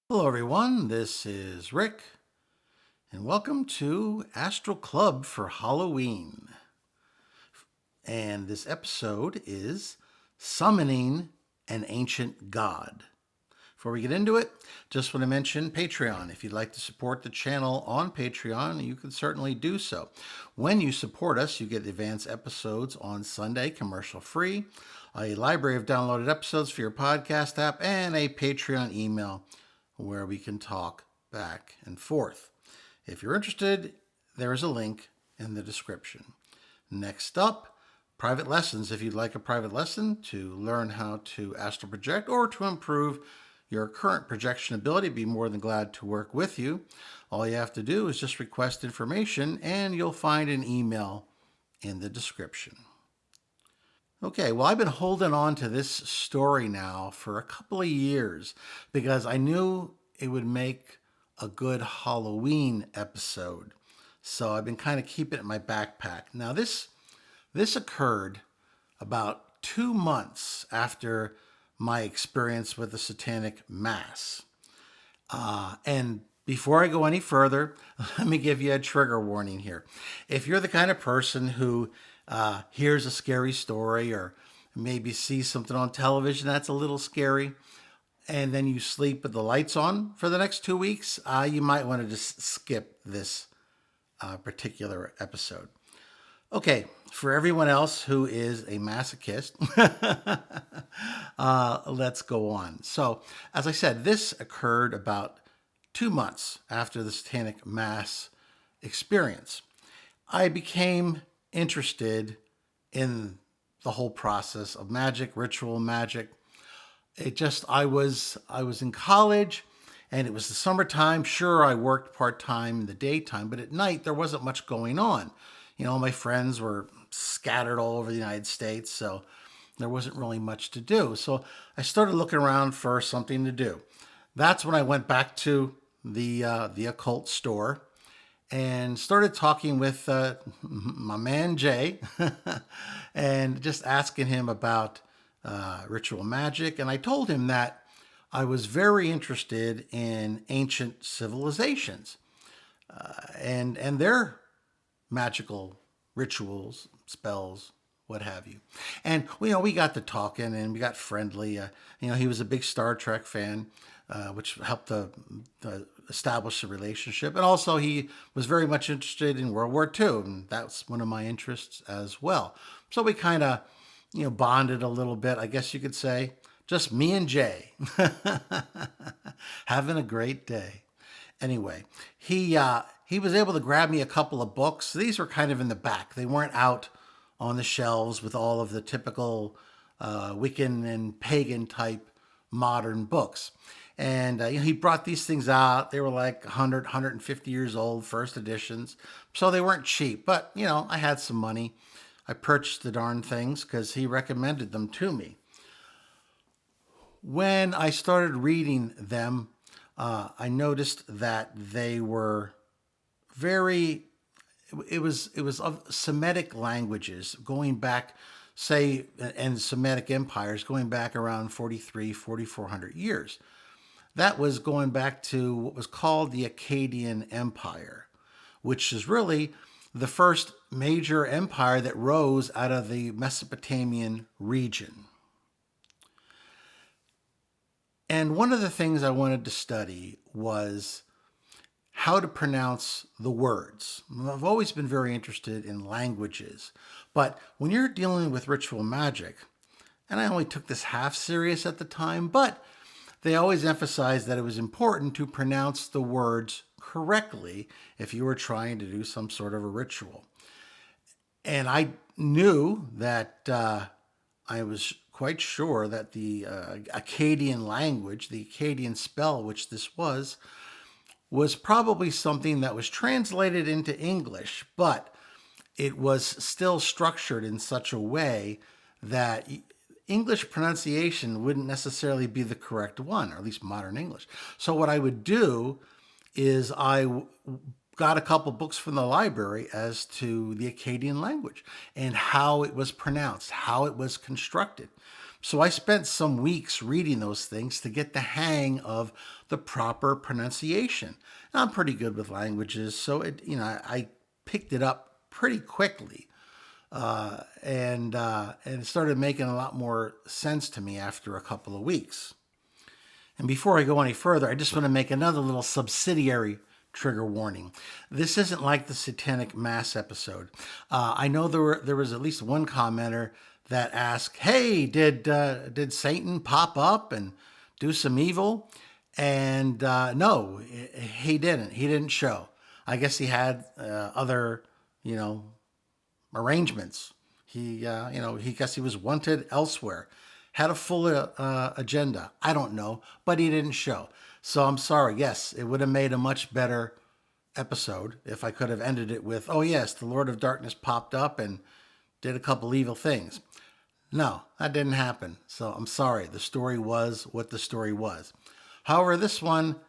Hello, everyone. This is Rick, and welcome to Astral Club for Halloween. And this episode is Summoning an Ancient God. Before we get into it, just want to mention Patreon. If you'd like to support the channel on Patreon, you can certainly do so. When you support us, you get advanced episodes on Sunday, commercial free, a library of downloaded episodes for your podcast app, and a Patreon email where we can talk back and forth. If you're interested, there is a link in the description. Next up, private lessons. If you'd like a private lesson to learn how to astral project or to improve your current projection ability, be more than glad to work with you. All you have to do is just request information and you'll find an email in the description. Okay, well, I've been holding on to this story now for a couple of years because I knew it would make a good Halloween episode. So I've been kind of keeping it in my backpack. Now, this occurred about 2 months after my experience with the Satanic Mass. And before I go any further, let me give you a trigger warning here. If you're the kind of person who hears a scary story or maybe sees something on television that's a little scary, and then you sleep with the lights on for the next 2 weeks, you might want to just skip this particular episode. Okay, for everyone else who is a masochist, let's go on. So, as I said, this occurred about 2 months after the Satanic Mass experience. I became interested in the whole process of magic, ritual magic. I was in college and it was the summertime. Sure, I worked part-time in the daytime, but at night there wasn't much going on. My friends were scattered all over the United States, so there wasn't really much to do. So I started looking around for something to do. That's when I went back to the occult store and started talking with my man Jay and just asking him about ritual magic. And I told him that I was very interested in ancient civilizations and their magical rituals, spells, what have you. And we got to talking and we got friendly. He was a big Star Trek fan, which helped to establish a relationship. And also he was very much interested in World War II, and that's one of my interests as well. So we kind of, bonded a little bit, I guess you could say. Just me and Jay having a great day. Anyway, he was able to grab me a couple of books. These were kind of in the back. They weren't out on the shelves with all of the typical Wiccan and pagan type modern books. And he brought these things out. They were like 100, 150 years old, first editions. So they weren't cheap. But, I had some money. I purchased the darn things because he recommended them to me. When I started reading them, I noticed that they were it was of Semitic languages going back, say, and Semitic empires going back around 4,400 years. That was going back to what was called the Acadian Empire, which is really the first major empire that rose out of the Mesopotamian region. And one of the things I wanted to study was how to pronounce the words. I've always been very interested in languages, but when you're dealing with ritual magic, and I only took this half serious at the time, but they always emphasized that it was important to pronounce the words correctly if you were trying to do some sort of a ritual. And I knew that I was quite sure that the Acadian language, the Acadian spell, which this was probably something that was translated into English, but it was still structured in such a way that English pronunciation wouldn't necessarily be the correct one, or at least modern English. So what I would do is got a couple books from the library as to the Acadian language and how it was pronounced, how it was constructed. So I spent some weeks reading those things to get the hang of the proper pronunciation. And I'm pretty good with languages, so I picked it up pretty quickly, and it started making a lot more sense to me after a couple of weeks. And before I go any further, I just want to make another little subsidiary trigger warning. This isn't like the Satanic Mass episode. I know there was at least one commenter that asked, "Hey, did Satan pop up and do some evil?" And no, he didn't. He didn't show. I guess he had other, arrangements. He guess he was wanted elsewhere, had a full agenda. I don't know, but he didn't show. So I'm sorry. Yes, it would have made a much better episode if I could have ended it with, "Oh yes, the Lord of Darkness popped up and did a couple evil things." No, that didn't happen. So I'm sorry. The story was what the story was. However, this one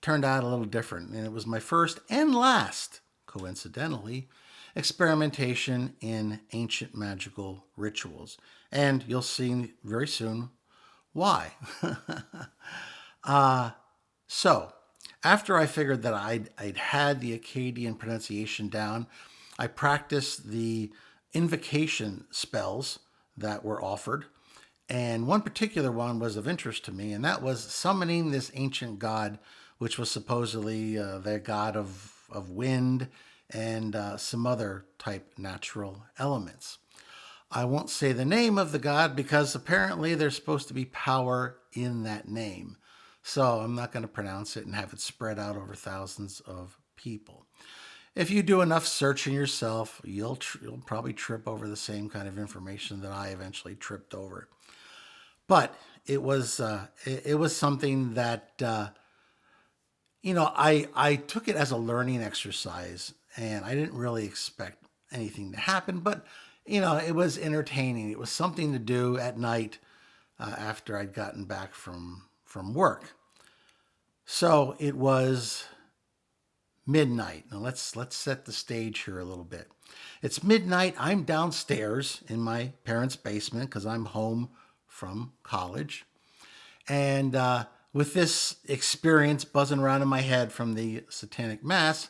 turned out a little different, and it was my first and last, coincidentally, experimentation in ancient magical rituals. And you'll see very soon why. So, after I figured that I'd had the Acadian pronunciation down, I practiced the invocation spells that were offered. And one particular one was of interest to me, and that was summoning this ancient god, which was supposedly the god of wind and some other type natural elements. I won't say the name of the god because apparently there's supposed to be power in that name. So I'm not going to pronounce it and have it spread out over thousands of people. If you do enough searching yourself, you'll probably trip over the same kind of information that I eventually tripped over. But it was something that I took it as a learning exercise, and I didn't really expect anything to happen. But it was entertaining. It was something to do at night after I'd gotten back from work. So it was midnight. Now let's set the stage here a little bit. It's midnight. I'm downstairs in my parents' basement because I'm home from college. And with this experience buzzing around in my head from the Satanic Mass,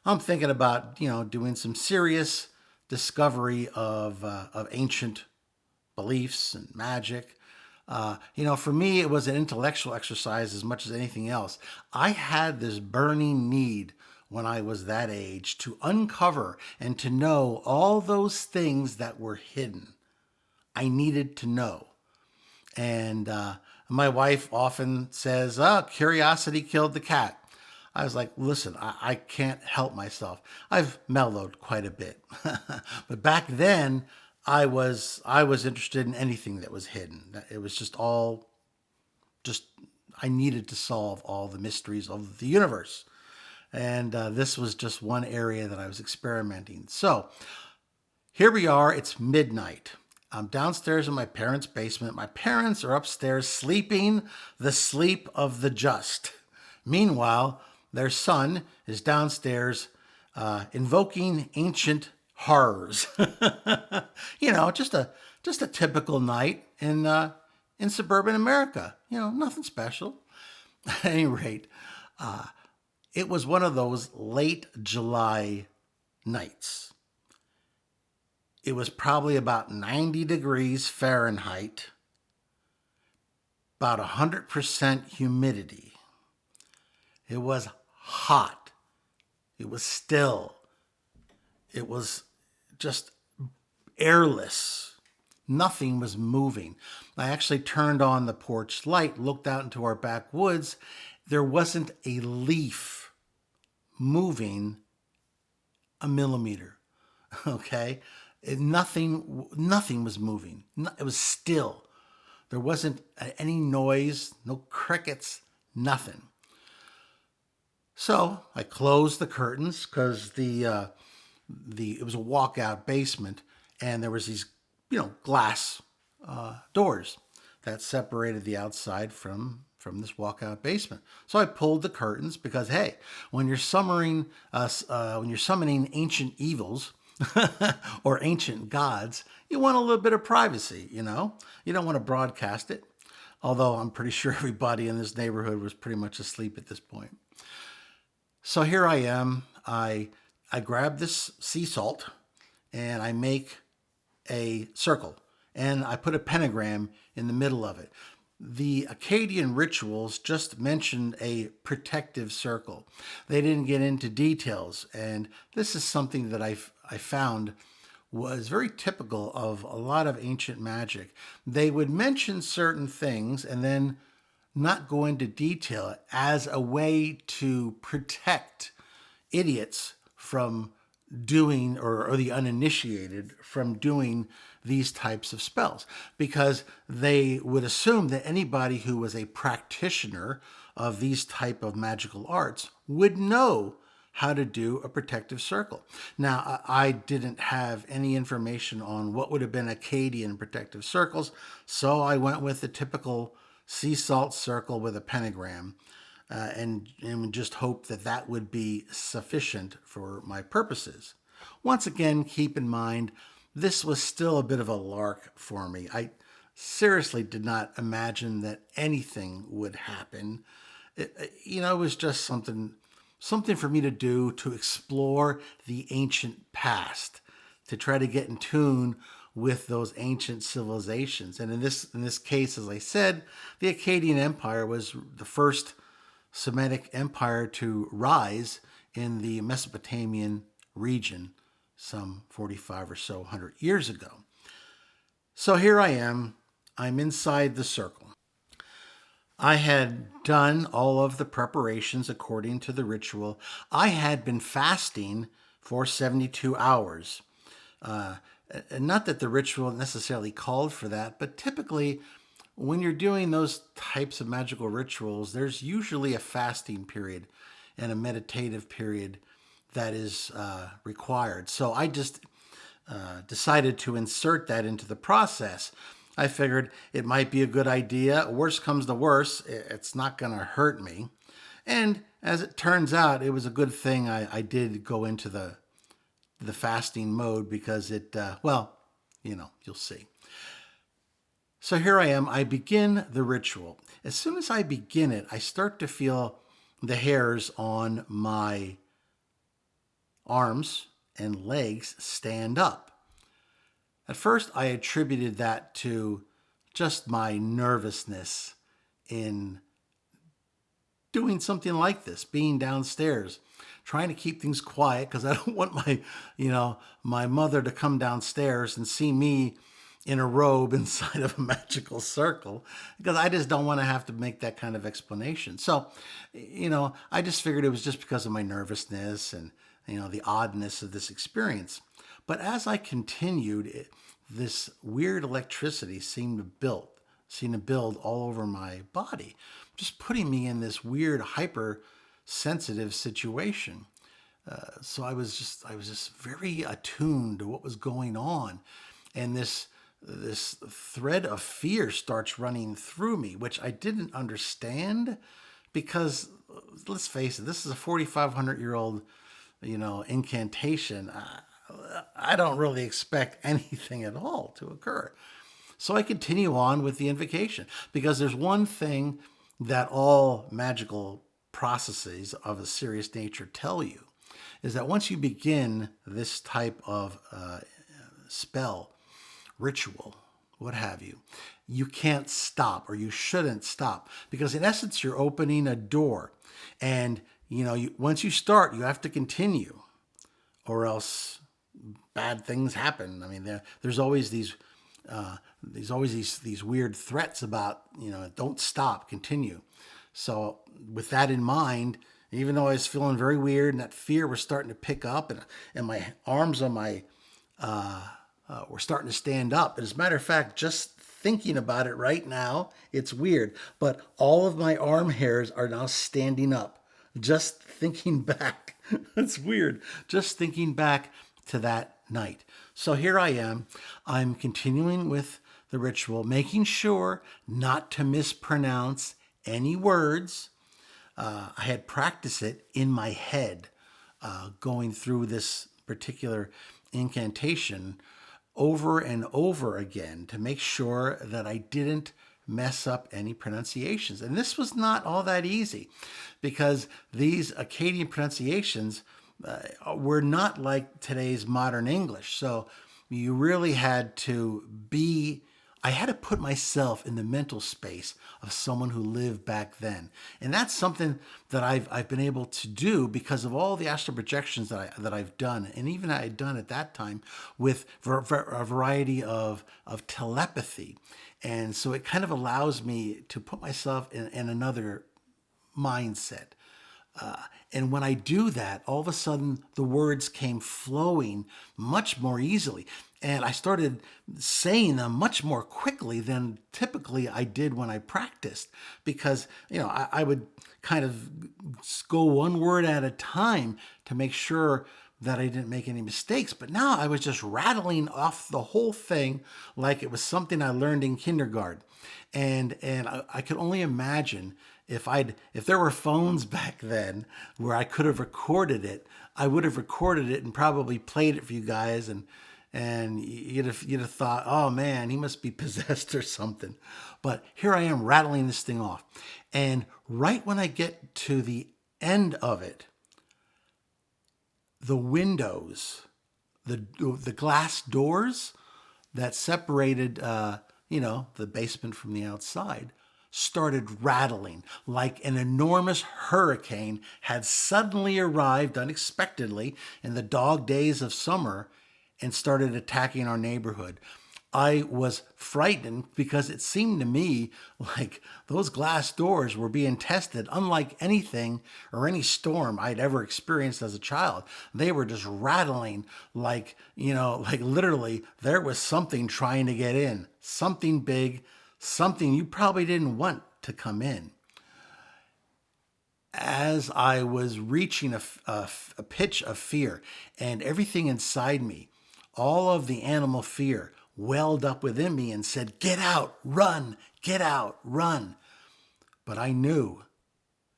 I'm thinking about, doing some serious discovery of ancient beliefs and magic. For me, it was an intellectual exercise as much as anything else. I had this burning need when I was that age to uncover and to know all those things that were hidden. I needed to know. And my wife often says, curiosity killed the cat. I was like, listen, I can't help myself. I've mellowed quite a bit. But back then, I was interested in anything that was hidden. It was I needed to solve all the mysteries of the universe. And this was just one area that I was experimenting. So here we are. It's midnight. I'm downstairs in my parents' basement. My parents are upstairs sleeping the sleep of the just. Meanwhile, their son is downstairs invoking ancient horrors. Just a typical night in suburban America. Nothing special. At any rate, it was one of those late July nights. It was probably about 90 degrees Fahrenheit, about 100% humidity. It was hot. It was still. It was just airless. Nothing was moving. I actually turned on the porch light, looked out into our backwoods. There wasn't a leaf moving a millimeter. Okay? Nothing was moving. It was still. There wasn't any noise, no crickets, nothing. So I closed the curtains because it was a walkout basement, and there was these glass doors that separated the outside from this walkout basement. So I pulled the curtains because, hey, when you're summoning ancient evils, or ancient gods, you want a little bit of privacy, you know? You don't want to broadcast it. Although I'm pretty sure everybody in this neighborhood was pretty much asleep at this point. So here I am. I grab this sea salt and I make a circle and I put a pentagram in the middle of it. The Acadian rituals just mentioned a protective circle. They didn't get into details, and this is something that I found was very typical of a lot of ancient magic. They would mention certain things and then not go into detail as a way to protect idiots from doing, or the uninitiated from doing these types of spells, because they would assume that anybody who was a practitioner of these type of magical arts would know how to do a protective circle. Now, I didn't have any information on what would have been Acadian protective circles, so I went with the typical sea salt circle with a pentagram, and just hope that that would be sufficient for my purposes. Once again, keep in mind, this was still a bit of a lark for me. I seriously did not imagine that anything would happen. It was just something for me to do to explore the ancient past, to try to get in tune with those ancient civilizations. And in this case, as I said, the Acadian Empire was the first Semitic empire to rise in the Mesopotamian region some 45 or so hundred years ago. So here I am. I'm inside the circle. I had done all of the preparations according to the ritual. I had been fasting for 72 hours. Not that the ritual necessarily called for that, but typically when you're doing those types of magical rituals, there's usually a fasting period and a meditative period that is required. So I just decided to insert that into the process. I figured it might be a good idea. Worst comes to worst, it's not going to hurt me. And as it turns out, it was a good thing I did go into the fasting mode, because you'll see. So here I am. I begin the ritual. As soon as I begin it, I start to feel the hairs on my arms and legs stand up. At first, I attributed that to just my nervousness in doing something like this, being downstairs, trying to keep things quiet, because I don't want my mother to come downstairs and see me in a robe inside of a magical circle, because I just don't want to have to make that kind of explanation. So, I just figured it was just because of my nervousness and, the oddness of this experience. But as I continued, this weird electricity seemed to build all over my body, just putting me in this weird hypersensitive situation. So I was just very attuned to what was going on, and this thread of fear starts running through me, which I didn't understand, because let's face it, this is a 4,500-year-old, incantation. I don't really expect anything at all to occur. So I continue on with the invocation, because there's one thing that all magical processes of a serious nature tell you, is that once you begin this type of spell, ritual, what have you, you can't stop, or you shouldn't stop, because in essence you're opening a door, and once you start, you have to continue, or else bad things happen. I mean, there's always these weird threats about, don't stop, continue. So with that in mind, even though I was feeling very weird and that fear was starting to pick up, and my arms on my were starting to stand up. And as a matter of fact, just thinking about it right now, it's weird, but all of my arm hairs are now standing up. Just thinking back, it's weird. Just thinking back to that night. So here I am. I'm continuing with the ritual, making sure not to mispronounce any words. I had practiced it in my head, going through this particular incantation over and over again to make sure that I didn't mess up any pronunciations. And this was not all that easy because these Acadian pronunciations were not like today's modern English. So you really had to I had to put myself in the mental space of someone who lived back then. And that's something that I've been able to do because of all the astral projections that I've done. And even I had done at that time with a variety of telepathy. And so it kind of allows me to put myself in another mindset. And when I do that, all of a sudden the words came flowing much more easily. And I started saying them much more quickly than typically I did when I practiced. Because, I would kind of go one word at a time to make sure that I didn't make any mistakes. But now I was just rattling off the whole thing like it was something I learned in kindergarten. And I could only imagine if there were phones back then where I could have recorded it, I would have recorded it and probably played it for you guys, and you'd have thought, oh man, he must be possessed or something. But here I am rattling this thing off. And right when I get to the end of it, the windows, the glass doors that separated, the basement from the outside started rattling like an enormous hurricane had suddenly arrived unexpectedly in the dog days of summer and started attacking our neighborhood. I was frightened because it seemed to me like those glass doors were being tested unlike anything or any storm I'd ever experienced as a child. They were just rattling like literally there was something trying to get in, something big, something you probably didn't want to come in. As I was reaching a pitch of fear and everything inside me, all of the animal fear welled up within me and said, get out, run, get out, run. But I knew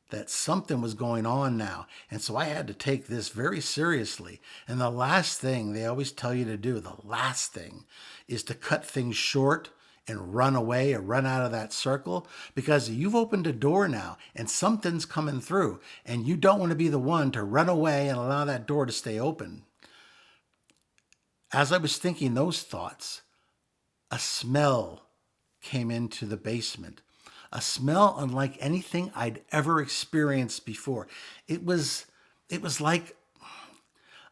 that something was going on now. And so I had to take this very seriously. And the last thing they always tell you to do, the last thing, is to cut things short and run away or run out of that circle, because you've opened a door now and something's coming through and you don't want to be the one to run away and allow that door to stay open. As I was thinking those thoughts, a smell came into the basement, a smell unlike anything I'd ever experienced before. It was like,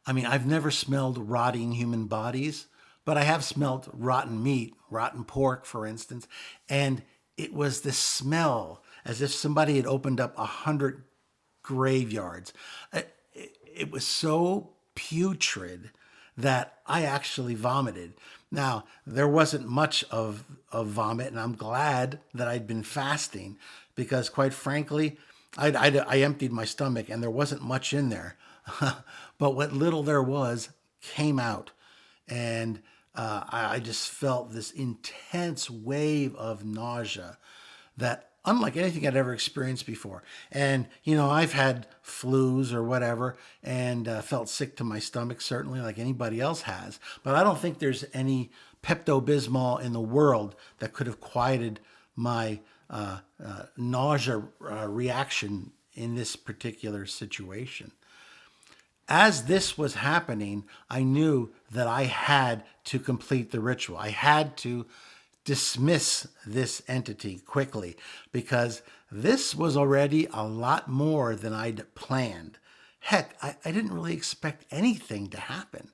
I've never smelled rotting human bodies, but I have smelled rotten meat, rotten pork, for instance. And it was this smell as if somebody had opened up 100 graveyards. It was so putrid that I actually vomited. Now, there wasn't much of vomit, and I'm glad that I'd been fasting because, quite frankly, I emptied my stomach and there wasn't much in there. But what little there was came out. And I just felt this intense wave of nausea that unlike anything I'd ever experienced before. And, I've had flus or whatever and felt sick to my stomach, certainly like anybody else has. But I don't think there's any Pepto-Bismol in the world that could have quieted my nausea reaction in this particular situation. As this was happening, I knew that I had to complete the ritual. I had to dismiss this entity quickly because this was already a lot more than I'd planned. Heck, I didn't really expect anything to happen.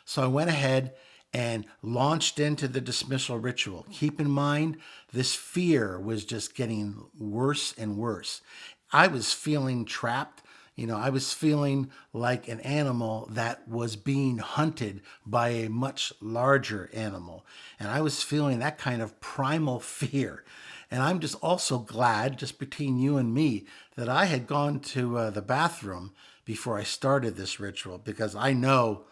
So I went ahead and launched into the dismissal ritual. Keep in mind, this fear was just getting worse and worse. I was feeling trapped. I was feeling like an animal that was being hunted by a much larger animal. And I was feeling that kind of primal fear. And I'm just also glad, just between you and me, that I had gone to the bathroom before I started this ritual, because I know,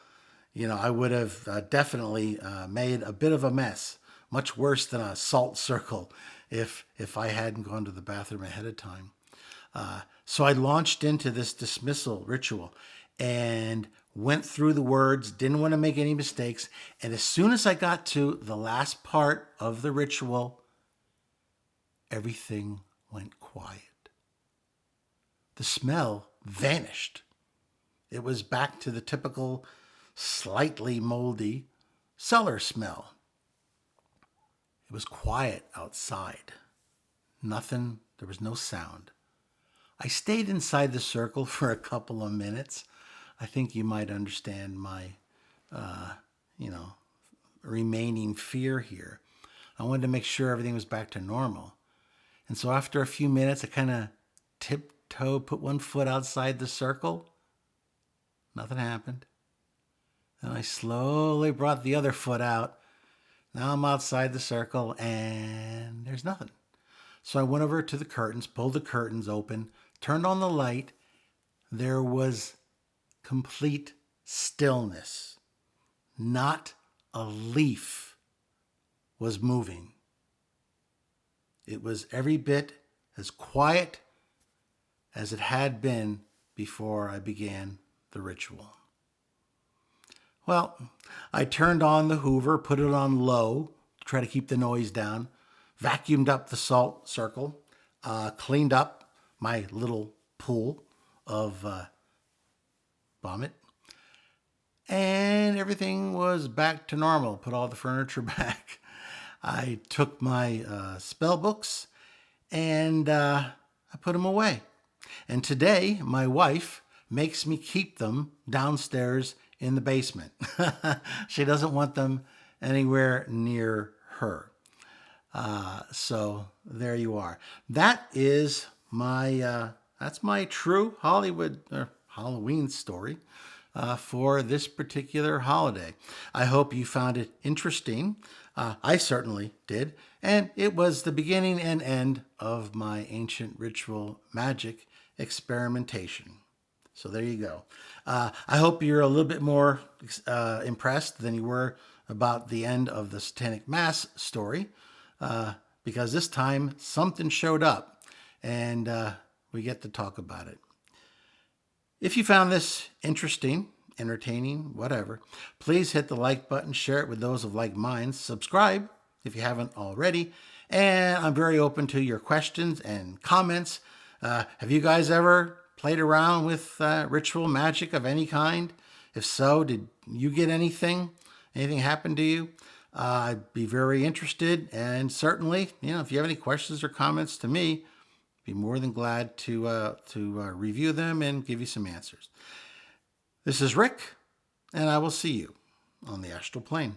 I would have definitely made a bit of a mess, much worse than a salt circle if I hadn't gone to the bathroom ahead of time. So I launched into this dismissal ritual, and went through the words, didn't want to make any mistakes. And as soon as I got to the last part of the ritual, everything went quiet. The smell vanished. It was back to the typical slightly moldy cellar smell. It was quiet outside. Nothing, there was no sound. I stayed inside the circle for a couple of minutes. I think you might understand my, remaining fear here. I wanted to make sure everything was back to normal. And so after a few minutes, I kind of tiptoed, put one foot outside the circle. Nothing happened. Then I slowly brought the other foot out. Now I'm outside the circle and there's nothing. So I went over to the curtains, pulled the curtains open, turned on the light. There was complete stillness. Not a leaf was moving. It was every bit as quiet as it had been before I began the ritual. Well, I turned on the Hoover, put it on low to try to keep the noise down, vacuumed up the salt circle, cleaned up my little pool of vomit, and everything was back to normal. Put all the furniture back. I took my spell books and I put them away. And today, my wife makes me keep them downstairs in the basement. She doesn't want them anywhere near her. So there you are. That is my that's my true Hollywood or Halloween story for this particular holiday. I hope you found it interesting. I certainly did. And it was the beginning and end of my ancient ritual magic experimentation. So there you go. I hope you're a little bit more impressed than you were about the end of the Satanic Mass story, because this time something showed up and we get to talk about it. If you found this interesting, entertaining, whatever, please hit the like button, share it with those of like minds, subscribe if you haven't already, and I'm very open to your questions and comments. Have you guys ever played around with ritual magic of any kind? If so, did you get anything? Anything happen to you? I'd be very interested, and certainly, if you have any questions or comments to me, be more than glad to review them and give you some answers. This is Rick, and I will see you on the astral plane.